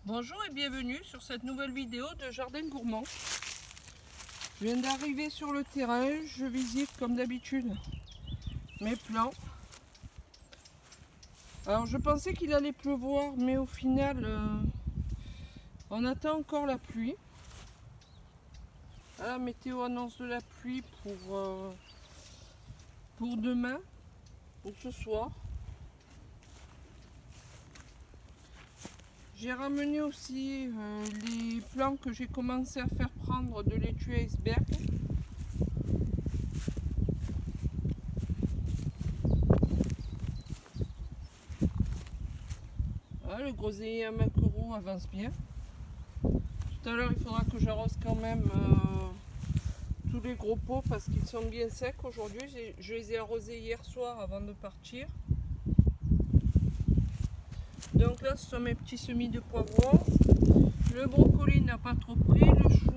Bonjour et bienvenue sur cette nouvelle vidéo de Jardin Gourmand. Je viens d'arriver sur le terrain, je visite comme d'habitude mes plants. Alors je pensais qu'il allait pleuvoir, mais au final on attend encore la pluie. La météo annonce de la pluie pour demain, pour ce soir. J'ai ramené aussi les plants que j'ai commencé à faire prendre de l'étui iceberg. Voilà, le groseillier à maquereau avance bien. Tout à l'heure, il faudra que j'arrose quand même tous les gros pots parce qu'ils sont bien secs aujourd'hui. Je les ai arrosés hier soir avant de partir. Donc là, ce sont mes petits semis de poivrons. Le brocoli n'a pas trop pris. Le chou,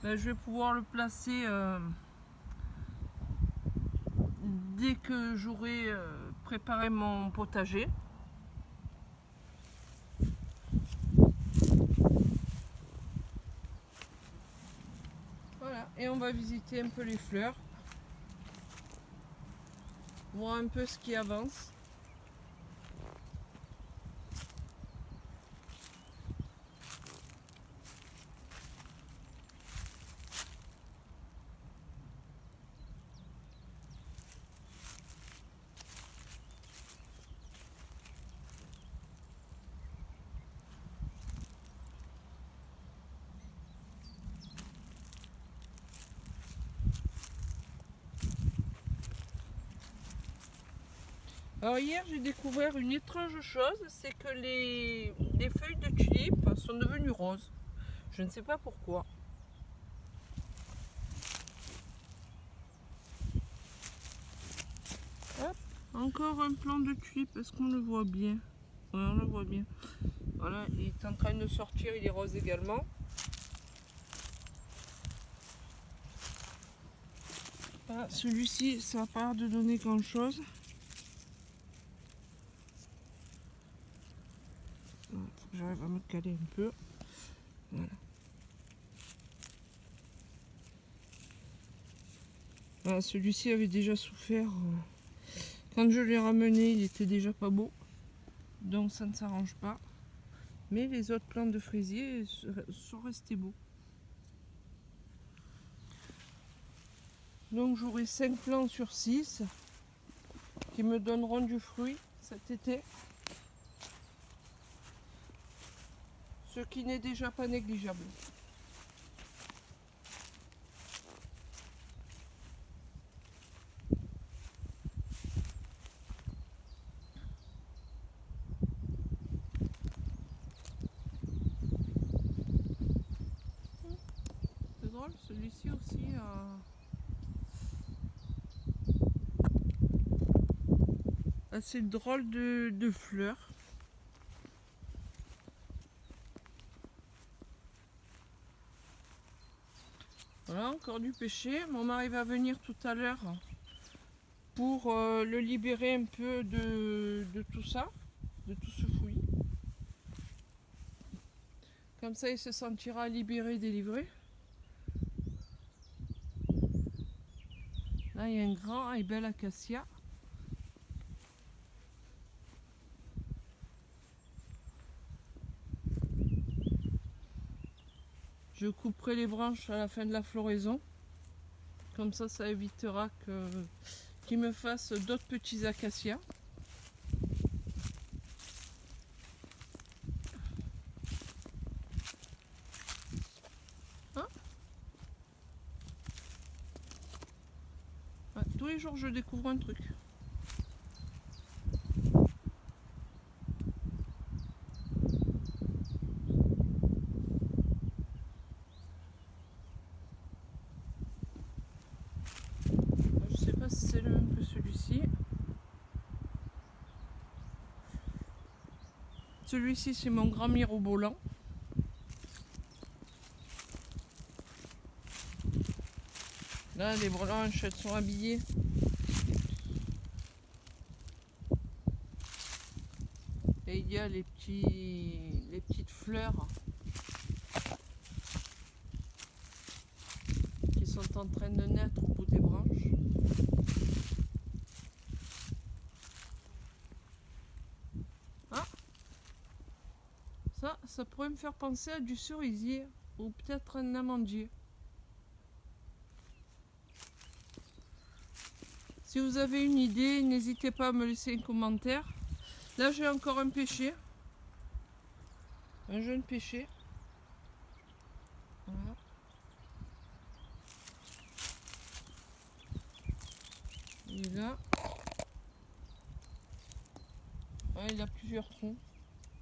ben, je vais pouvoir le placer dès que j'aurai préparé mon potager. Voilà, et on va visiter un peu les fleurs, voir un peu ce qui avance. Alors hier j'ai découvert une étrange chose, c'est que les feuilles de tulipes sont devenues roses. Je ne sais pas pourquoi. Hop, encore un plant de tulipes, est-ce qu'on le voit bien? Ouais, on le voit bien. Voilà, il est en train de sortir, il est rose également. Ah, celui-ci, ça n'a pas l'air de donner grand chose. Il faut que j'arrive à me caler un peu. Voilà. Voilà, celui-ci avait déjà souffert. Quand je l'ai ramené, il était déjà pas beau. Donc ça ne s'arrange pas. Mais les autres plants de fraisier sont restés beaux. Donc j'aurai 5 plants sur 6 qui me donneront du fruit cet été. Ce qui n'est déjà pas négligeable. C'est drôle, celui-ci aussi a assez drôle de fleurs. Voilà, encore du pêcher. Mon mari va venir tout à l'heure pour le libérer un peu de tout ça, de tout ce fouillis. Comme ça, il se sentira libéré, délivré. Là, il y a un grand et bel acacia. Je couperai les branches à la fin de la floraison. Comme ça évitera qu'il me fasse d'autres petits acacias. Hein? Ouais, tous les jours, je découvre un truc. Je sais pas si c'est le même que celui-ci. Celui-ci, c'est mon grand mirobolant. Là, les branches, elles sont habillées. Et il y a les petits les petites fleurs qui sont en train de naître au bout des branches. Ah, ça pourrait me faire penser à du cerisier ou peut-être un amandier. Si vous avez une idée, n'hésitez pas à me laisser un commentaire. Là, j'ai encore un pêcher. Un jeune pêcher. Voilà. Il est là. Ah, il a plusieurs troncs.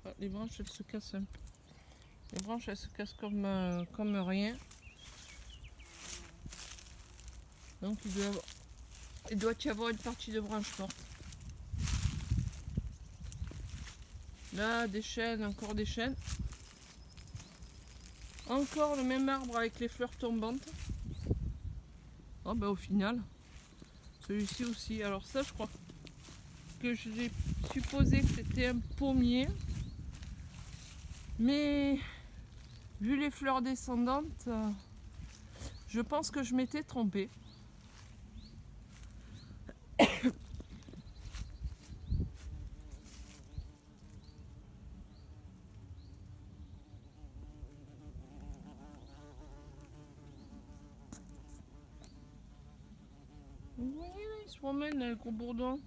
Ah, les branches, elles se cassent un peu. Les branches, elles se cassent comme rien. Donc, il doit y avoir une partie de branche morte. Là, des chênes, encore des chênes. Encore le même arbre avec les fleurs tombantes. Oh, ben au final, celui-ci aussi. Alors ça, je crois que j'ai supposé que c'était un pommier. Mais vu les fleurs descendantes, je pense que je m'étais trompée. Vous voyez là, il se promène le gros bourdon.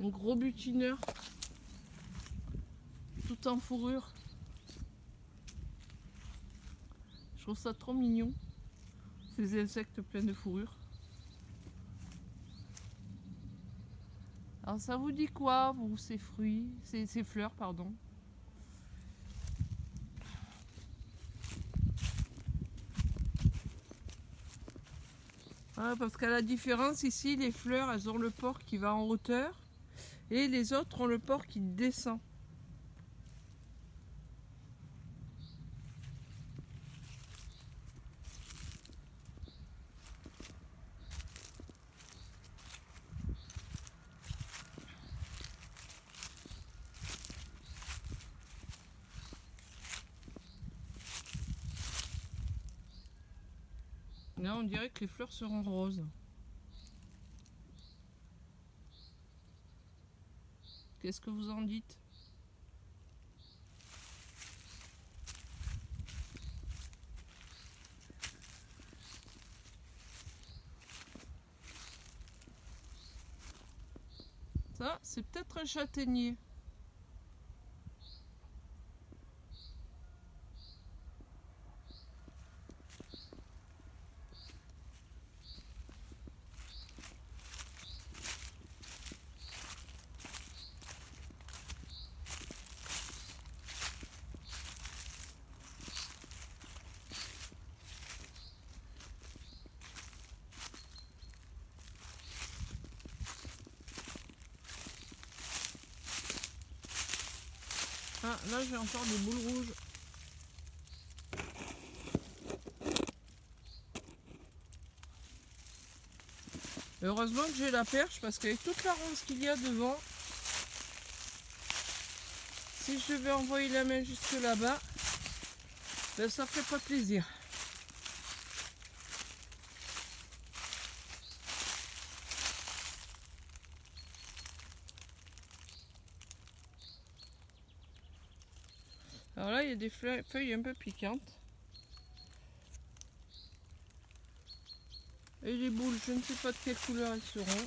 Un gros butineur. Tout en fourrure. Je trouve ça trop mignon. Ces insectes pleins de fourrure. Alors ça vous dit quoi, vous, ces fruits, ces fleurs, pardon? Voilà, parce qu'à la différence, ici, les fleurs, elles ont le port qui va en hauteur et les autres ont le port qui descend. Là, on dirait que les fleurs seront roses. Qu'est-ce que vous en dites? Ça, c'est peut-être un châtaignier. Ah, là, j'ai encore des boules rouges. Heureusement que j'ai la perche parce qu'avec toute la ronce qu'il y a devant, si je vais envoyer la main jusque là-bas, ben ça ferait pas plaisir. Alors là, il y a des feuilles un peu piquantes. Et les boules, je ne sais pas de quelle couleur elles seront.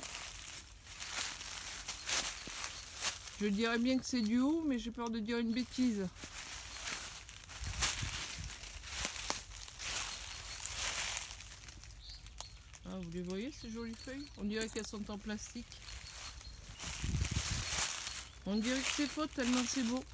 Je dirais bien que c'est du hou, mais j'ai peur de dire une bêtise. Ah, vous les voyez ces jolies feuilles? On dirait qu'elles sont en plastique. On dirait que c'est faux tellement c'est beau.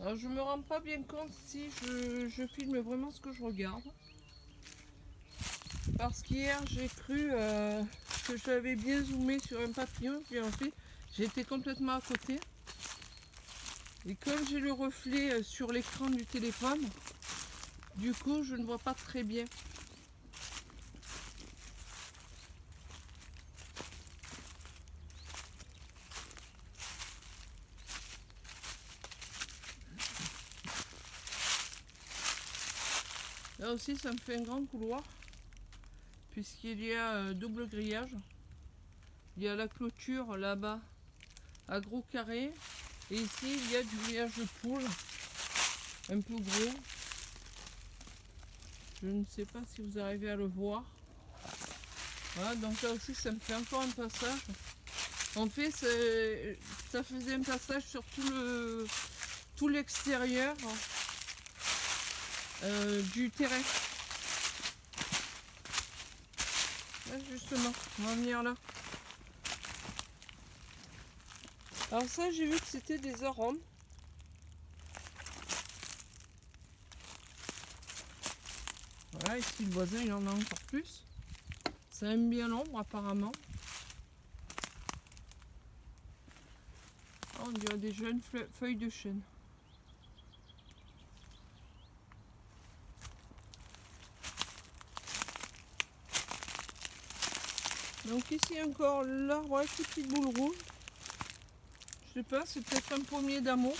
Alors, je me rends pas bien compte si je filme vraiment ce que je regarde. Parce qu'hier j'ai cru que j'avais bien zoomé sur un papillon, puis en fait j'étais complètement à côté. Et comme j'ai le reflet sur l'écran du téléphone, du coup je ne vois pas très bien. Là aussi ça me fait un grand couloir, puisqu'il y a double grillage. Il y a la clôture là-bas à gros carré, et ici il y a du grillage de poule, un peu gros. Je ne sais pas si vous arrivez à le voir. Voilà, donc là aussi ça me fait encore un passage. En fait ça faisait un passage sur tout l'extérieur du terrain. Là, justement, on va venir là. Alors ça j'ai vu que c'était des arômes. Voilà, ici le voisin il en a encore plus. Ça aime bien l'ombre apparemment. Oh, on dirait des jeunes feuilles de chêne. Donc ici encore l'arbre avec les petites boules rouges. Je sais pas, c'est peut-être un pommier d'amour.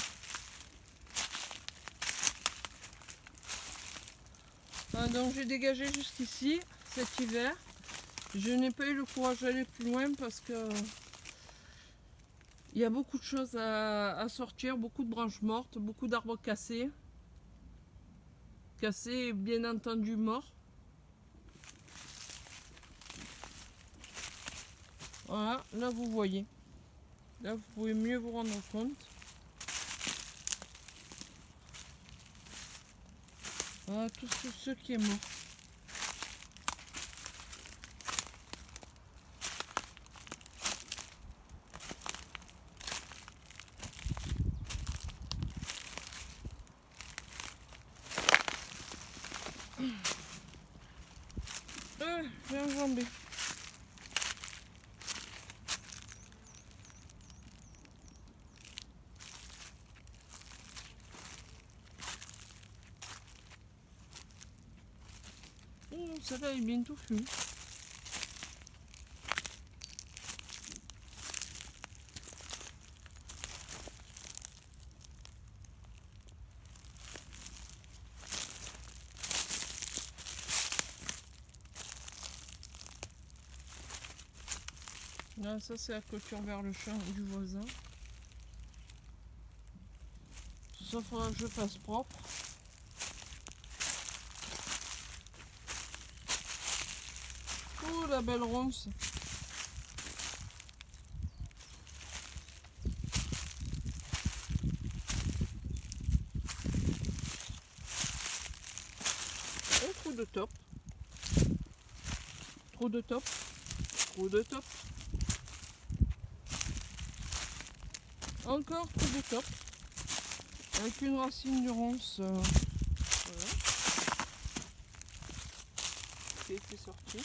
Donc j'ai dégagé jusqu'ici cet hiver. Je n'ai pas eu le courage d'aller plus loin parce que il y a beaucoup de choses à sortir, beaucoup de branches mortes, beaucoup d'arbres cassés. Cassés, bien entendu morts. Voilà, là vous voyez. Là vous pouvez mieux vous rendre compte. Voilà tout ce qui est mort. J'ai enjambé. Celle-là est bien touffue. Là, ça c'est la clôture vers le champ du voisin. Ça faudra que je fasse propre. Oh la belle ronce. Un trou de top. Trou de top. Trou de top. Encore trou de top. Avec une racine de ronce. Voilà. Qui a été sortie.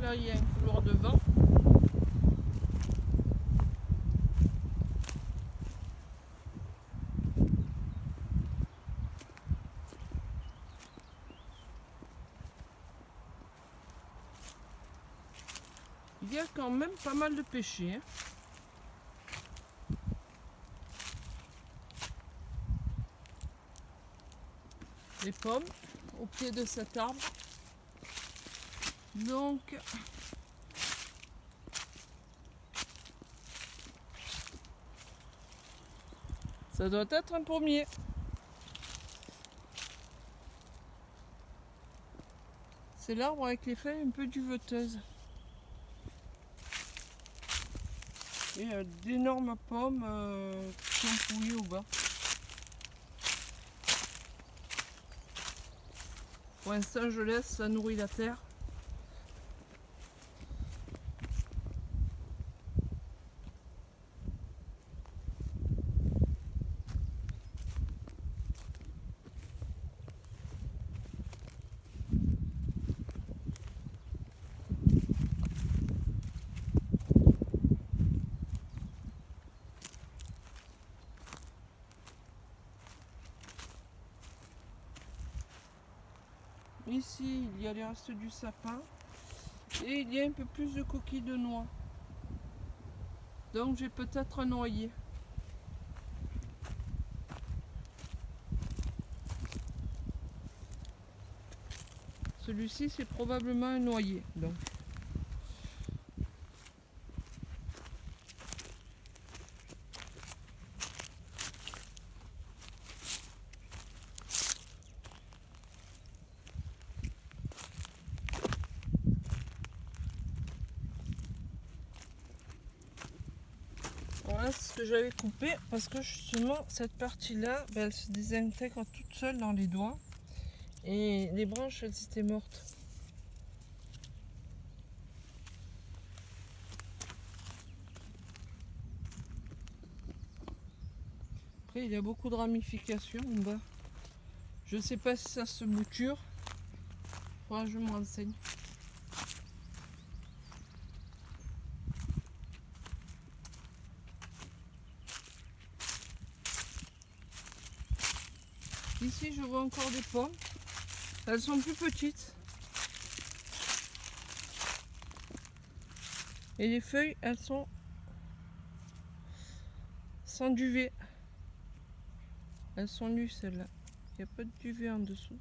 Là, il y a un couloir de vent. Il y a quand même pas mal de pêchés. Hein. Les pommes au pied de cet arbre. Donc ça doit être un pommier. C'est l'arbre avec les feuilles un peu duveteuses. Et d'énormes pommes qui sont pourries au bas. Pour l'instant, je laisse, ça nourrit la terre. Ici, il y a les restes du sapin et il y a un peu plus de coquilles de noix. Donc j'ai peut-être un noyer. Celui-ci, c'est probablement un noyer. Donc. Voilà ce que j'avais coupé parce que justement cette partie là elle se désintègre toute seule dans les doigts et les branches elles étaient mortes. Après il y a beaucoup de ramifications en bas. Je sais pas si ça se bouture. Faudra que je me renseigne. Ici je vois encore des pommes. Elles sont plus petites. Et les feuilles elles sont sans duvet. Elles sont nues celles-là. Il n'y a pas de duvet en dessous.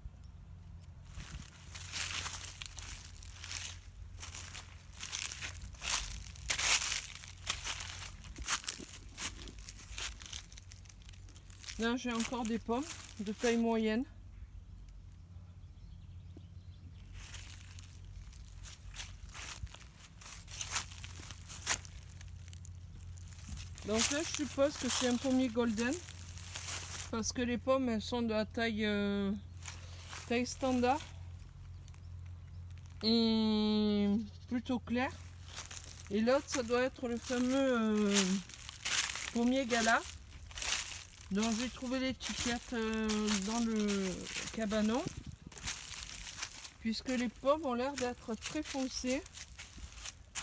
Là j'ai encore des pommes de taille moyenne. Donc là je suppose que c'est un pommier golden parce que les pommes elles sont de la taille, taille standard et plutôt claire. Et l'autre ça doit être le fameux pommier gala dont j'ai trouvé l'étiquette dans le cabanon, puisque les pommes ont l'air d'être très foncées.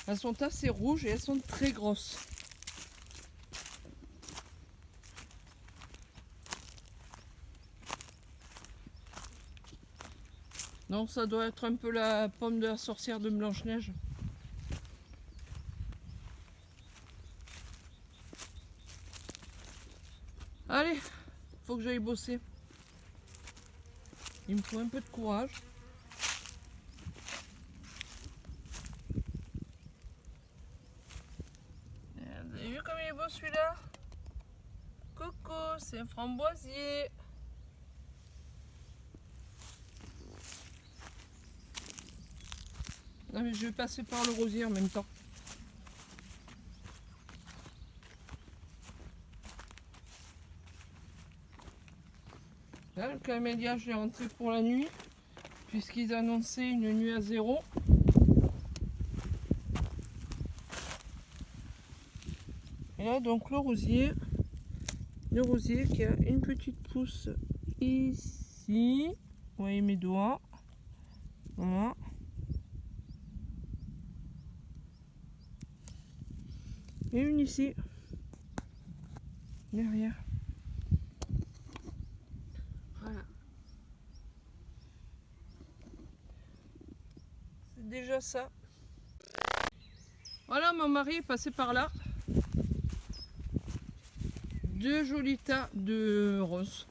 Elles sont assez rouges et elles sont très grosses. Donc ça doit être un peu la pomme de la sorcière de Blanche-Neige. Allez, faut que j'aille bosser. Il me faut un peu de courage. Vous avez vu comme il est beau celui-là? Coucou, c'est un framboisier. Non mais je vais passer par le rosier en même temps. Là, le camélia, je l'ai rentré pour la nuit, puisqu'ils annonçaient une nuit à 0. Et là, donc le rosier qui a une petite pousse ici. Vous voyez mes doigts. Voilà. Et une ici. Derrière. Voilà. C'est déjà ça. Voilà, mon mari est passé par là. 2 jolis tas de roses.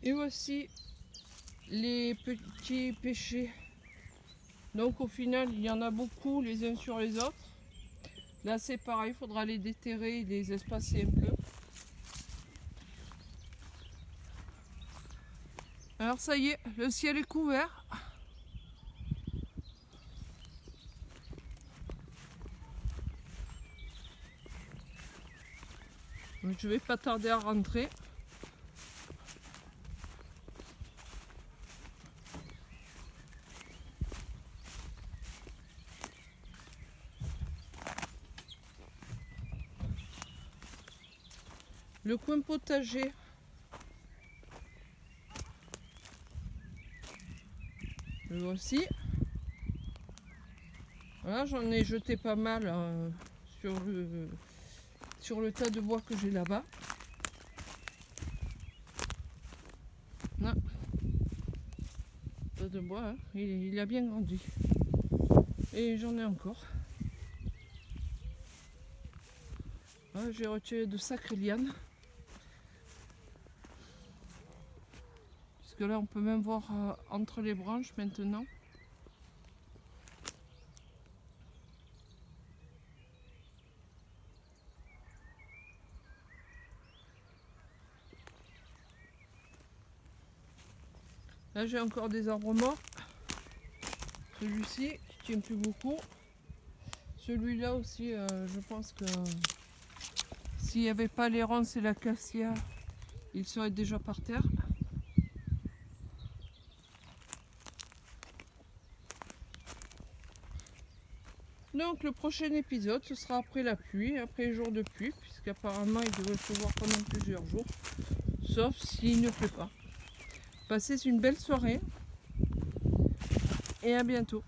Et voici les petits pêchers. Donc au final, il y en a beaucoup les uns sur les autres. Là c'est pareil, il faudra les déterrer et les espacer un peu. Alors ça y est, le ciel est couvert. Je vais pas tarder à rentrer. Le coin potager. Le voici. Voilà, j'en ai jeté pas mal sur le tas de bois que j'ai là-bas. Tas de bois, hein, il a bien grandi. Et j'en ai encore. Voilà, j'ai retiré de sacrées lianes. Parce que là, on peut même voir entre les branches maintenant. Là, j'ai encore des arbres morts. Celui-ci qui tient plus beaucoup. Celui-là aussi, je pense que s'il n'y avait pas les ronces et l'acacia, il serait déjà par terre. Donc le prochain épisode, ce sera après la pluie, après les jours de pluie, puisqu'apparemment il devrait pleuvoir pendant plusieurs jours, sauf s'il ne pleut pas. Passez une belle soirée et à bientôt.